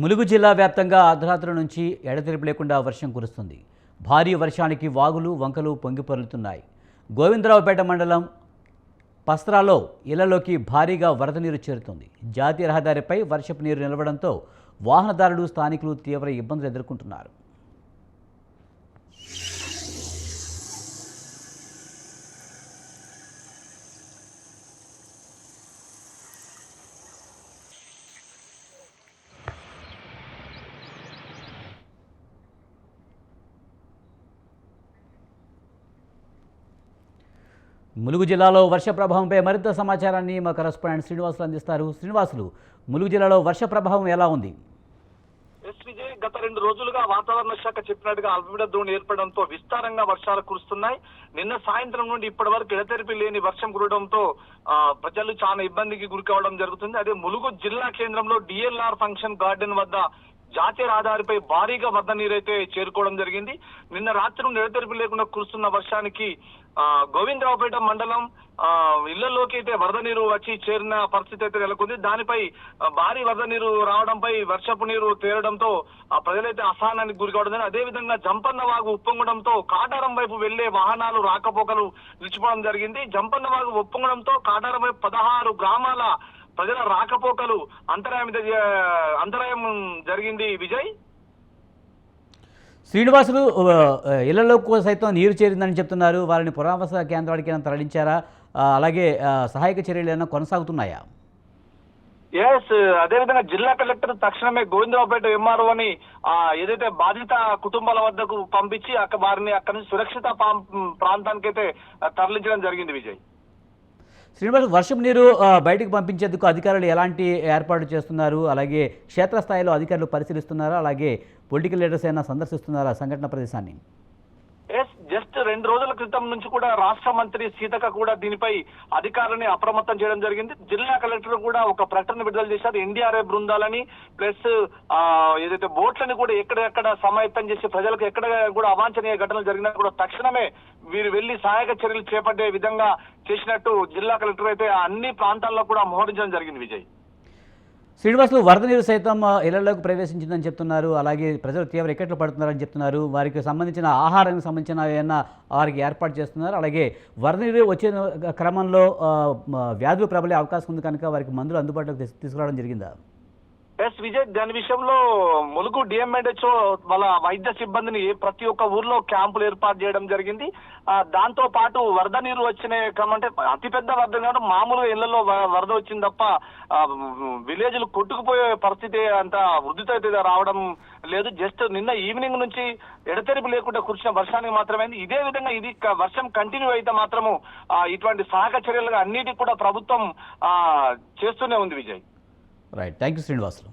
ములుగు జిల్లా వ్యాప్తంగా అర్ధరాత్రి నుంచి ఎడతెరిపి లేకుండా వర్షం కురుస్తుంది. భారీ వర్షానికి వాగులు వంకలు పొంగిపొర్లుతున్నాయి. గోవిందరావుపేట మండలం పస్త్రాలో ఇళ్లలోకి భారీగా వరద నీరు చేరుతుంది. జాతీయ రహదారిపై వర్షపు నీరు నిలవడంతో వాహనదారులు స్థానికులు తీవ్ర ఇబ్బందులు ఎదుర్కొంటున్నారు. ములుగు జిల్లాలో వర్ష ప్రభావంపై మరింత సమాచారాన్ని మా కరెస్పాండెంట్ శ్రీనివాసులు అందిస్తారు. శ్రీనివాసులు, ములుగు జిల్లాలో వర్ష ప్రభావం ఎలా ఉంది? విజయ్, గత 2 రోజులుగా వాతావరణ శాఖ చెప్పినట్టుగా అల్పపీడన ద్రోణి ఏర్పడడంతో విస్తారంగా వర్షాలు కురుస్తున్నాయి. నిన్న సాయంత్రం నుండి ఇప్పటి వరకు ఎడతెరిపి లేని వర్షం కురవడంతో ప్రజలు చాలా ఇబ్బందికి గురి కావడం జరుగుతుంది. అదే ములుగు జిల్లా కేంద్రంలో డిఎల్ఆర్ ఫంక్షన్ గార్డెన్ వద్ద జాతీయ రహదారిపై భారీగా వరద నీరైతే చేరుకోవడం జరిగింది. నిన్న రాత్రి నుండి ఎడతెరిపి లేకుండా కురుస్తున్న వర్షానికి గోవిందరావుపేట మండలం ఇళ్లలోకి అయితే వరద నీరు వచ్చి చేరిన పరిస్థితి అయితే నెలకొంది. దానిపై భారీ వరద నీరు రావడంపై వర్షపు నీరు తేరడంతో ప్రజలైతే అసహనానికి గురి కావడం. అదే విధంగా జంపన్న వాగు ఉప్పొంగడంతో కాటారం వైపు వెళ్లే వాహనాలు రాకపోకలు నిలిచిపోవడం జరిగింది. జంపన్న వాగు ఉప్పొంగడంతో కాటారం వైపు 16 గ్రామాల ప్రజల రాకపోకలు అంతరాయం జరిగింది. విజయ్, శ్రీనివాసులు, ఇళ్లలోకి సైతం నీరు చేరిందని చెప్తున్నారు. వారిని పునరావాస కేంద్రానికి తరలించారా? అలాగే సహాయక చర్యలు ఏమైనా కొనసాగుతున్నాయా? అదేవిధంగా జిల్లా కలెక్టర్ తక్షణమే గోవిందరావుపేట ఎంఆర్ఓని ఏదైతే బాధిత కుటుంబాల వద్దకు పంపించి వారిని అక్కడి నుంచి సురక్షిత ప్రాంతానికి అయితే తరలించడం జరిగింది. విజయ్, శ్రీనివాస్, వర్షం నీరు బయటకు పంపించేందుకు అధికారులు ఎలాంటి ఏర్పాటు చేస్తున్నారు? అలాగే క్షేత్రస్థాయిలో అధికారులు పరిశీలిస్తున్నారా? అలాగే పొలిటికల్ లీడర్స్ అయినా సందర్శిస్తున్నారా సంఘటన ప్రదేశాన్ని? జస్ట్ 2 రోజుల క్రితం నుంచి కూడా రాష్ట్ర మంత్రి సీతక్క కూడా దీనిపై అధికారులని అప్రమత్తం చేయడం జరిగింది. జిల్లా కలెక్టర్ కూడా ఒక ప్రకటన విడుదల చేశారు. ఎన్డీఆర్ఎఫ్ బృందాలని ప్లస్ ఏదైతే బోట్లని కూడా ఎక్కడెక్కడ సమాయత్తం చేసి ప్రజలకు ఎక్కడ కూడా అవాంఛనీయ ఘటనలు జరిగినా కూడా తక్షణమే వీరు వెళ్లి సహాయక చర్యలు చేపట్టే విధంగా చేసినట్టు జిల్లా కలెక్టర్ అయితే అన్ని ప్రాంతాల్లో కూడా మోహరించడం జరిగింది. విజయ్, శ్రీనివాసులు, వరద నీరు సైతం ఇళ్లలోకి ప్రవేశించిందని చెప్తున్నారు. అలాగే ప్రజలు తీవ్ర ఇక్కట్లు పడుతున్నారని చెప్తున్నారు. వారికి సంబంధించిన ఆహారానికి సంబంధించిన ఏమైనా వారికి ఏర్పాటు చేస్తున్నారు. అలాగే వరద నీరు వచ్చే క్రమంలో వ్యాధులు ప్రబలే అవకాశం ఉంది కనుక వారికి మందులు అందుబాటులోకి తీసుకురావడం జరిగిందా? విజయ్, దాని విషయంలో ములుగు డిఎంఎడ్హెచ్ఓ వాళ్ళ వైద్య సిబ్బందిని ప్రతి ఒక్క ఊర్లో క్యాంపులు ఏర్పాటు చేయడం జరిగింది. దాంతో పాటు వరద నీరు వచ్చిన క్రమం అంటే అతిపెద్ద వరద కాదు, మామూలుగా ఇళ్లలో వరద వచ్చింది తప్ప విలేజ్లు కొట్టుకుపోయే పరిస్థితి అంత వృద్ధితో అయితే రావడం లేదు. జస్ట్ నిన్న ఈవినింగ్ నుంచి ఎడతెరిపి లేకుండా కురిసిన వర్షానికి మాత్రమే. ఇదే విధంగా ఇది వర్షం కంటిన్యూ అయితే మాత్రము ఇటువంటి సహాయక చర్యలుగా అన్నిటికీ కూడా ప్రభుత్వం చేస్తూనే ఉంది. Vijay, right, thank you Srinivasulu.